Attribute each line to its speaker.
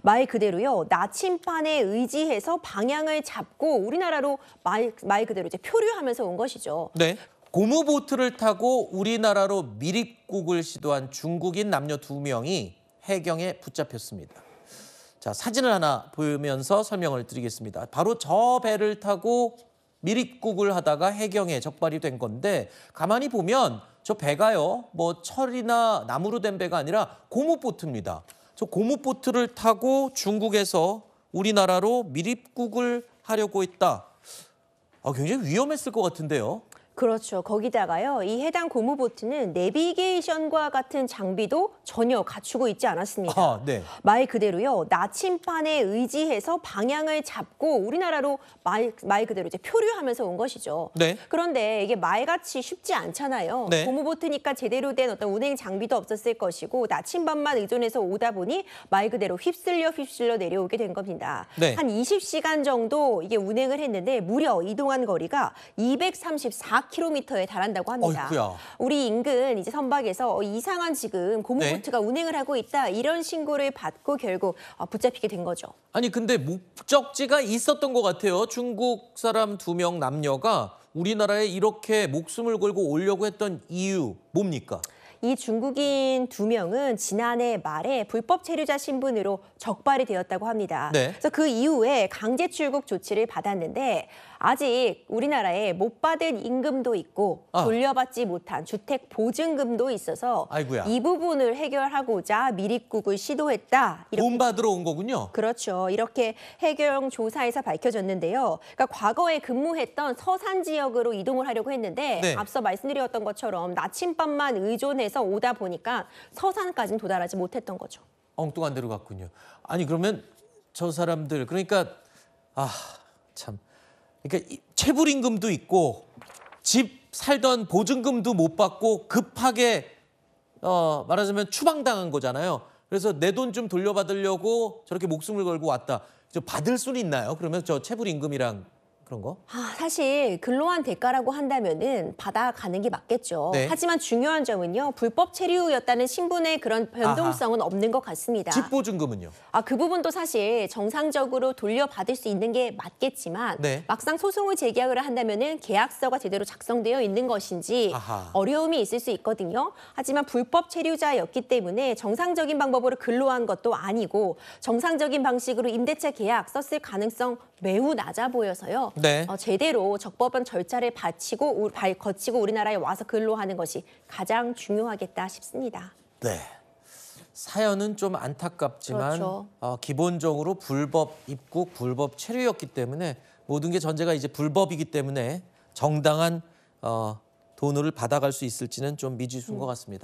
Speaker 1: 말 그대로요. 나침반에 의지해서 방향을 잡고 우리나라로 말 그대로 이제 표류하면서 온 것이죠.
Speaker 2: 네. 고무보트를 타고 우리나라로 미립국을 시도한 중국인 남녀 2명이 해경에 붙잡혔습니다. 자, 사진을 하나 보면서 설명을 드리겠습니다. 바로 저 배를 타고 미립국을 하다가 해경에 적발이 된 건데 가만히 보면 저 배가요. 뭐 철이나 나무로 된 배가 아니라 고무보트입니다. 저 고무보트를 타고 중국에서 우리나라로 미립국을 하려고 했다. 굉장히 위험했을 것 같은데요.
Speaker 1: 그렇죠. 거기다가요. 이 해당 고무보트는 내비게이션과 같은 장비도 전혀 갖추고 있지 않았습니다.
Speaker 2: 네.
Speaker 1: 말 그대로요. 나침반에 의지해서 방향을 잡고 우리나라로 말 그대로 이제 표류하면서 온 것이죠.
Speaker 2: 네.
Speaker 1: 그런데 이게 말같이 쉽지 않잖아요.
Speaker 2: 네.
Speaker 1: 고무보트니까 제대로 된 어떤 운행 장비도 없었을 것이고 나침반만 의존해서 오다 보니 말 그대로 휩쓸려 내려오게 된 겁니다.
Speaker 2: 네.
Speaker 1: 한 20시간 정도 이게 운행을 했는데 무려 이동한 거리가 234km에 달한다고 합니다.
Speaker 2: 어이구야.
Speaker 1: 우리 인근 이제 선박에서 이상한 지금 고무보트가 운행을 하고 있다 이런 신고를 받고 결국 붙잡히게 된 거죠.
Speaker 2: 아니 근데 목적지가 있었던 것 같아요. 중국 사람 2명 남녀가 우리나라에 이렇게 목숨을 걸고 오려고 했던 이유 뭡니까?
Speaker 1: 이 중국인 2명은 지난해 말에 불법 체류자 신분으로 적발이 되었다고 합니다.
Speaker 2: 네.
Speaker 1: 그래서 그 이후에 강제 출국 조치를 받았는데 아직 우리나라에 못 받은 임금도 있고 돌려받지 못한 주택 보증금도 있어서
Speaker 2: 아이고야.
Speaker 1: 이 부분을 해결하고자 미립국을 시도했다.
Speaker 2: 돈 받으러 온 거군요.
Speaker 1: 그렇죠. 이렇게 해경 조사에서 밝혀졌는데요. 그러니까 과거에 근무했던 서산 지역으로 이동을 하려고 했는데
Speaker 2: 네.
Speaker 1: 앞서 말씀드렸던 것처럼 나침반만 의존해서 오다 보니까 서산까지는 도달하지 못했던 거죠.
Speaker 2: 엉뚱한 데로 갔군요. 아니 그러면 저 사람들 그러니까 참 그러니까 체불임금도 있고 집 살던 보증금도 못 받고 급하게 말하자면 추방당한 거잖아요. 그래서 내 돈 좀 돌려받으려고 저렇게 목숨을 걸고 왔다. 저 받을 수는 있나요? 그러면 저 체불임금이랑 그런 거?
Speaker 1: 사실 근로한 대가라고 한다면은 받아가는 게 맞겠죠.
Speaker 2: 네.
Speaker 1: 하지만 중요한 점은요. 불법 체류였다는 신분의 그런 변동성은 없는 것 같습니다.
Speaker 2: 집보증금은요?
Speaker 1: 그 부분도 사실 정상적으로 돌려받을 수 있는 게 맞겠지만
Speaker 2: 네.
Speaker 1: 막상 소송을 제기하려 한다면은 계약서가 제대로 작성되어 있는 것인지 어려움이 있을 수 있거든요. 하지만 불법 체류자였기 때문에 정상적인 방법으로 근로한 것도 아니고 정상적인 방식으로 임대차 계약 썼을 가능성 매우 낮아 보여서요.
Speaker 2: 네.
Speaker 1: 제대로 적법한 절차를 거치고 우리나라에 와서 근로하는 것이 가장 중요하겠다 싶습니다.
Speaker 2: 네. 사연은 좀 안타깝지만
Speaker 1: 그렇죠.
Speaker 2: 기본적으로 불법 입국, 불법 체류였기 때문에 모든 게 전제가 이제 불법이기 때문에 정당한 돈을 받아갈 수 있을지는 좀 미지수인 것 같습니다.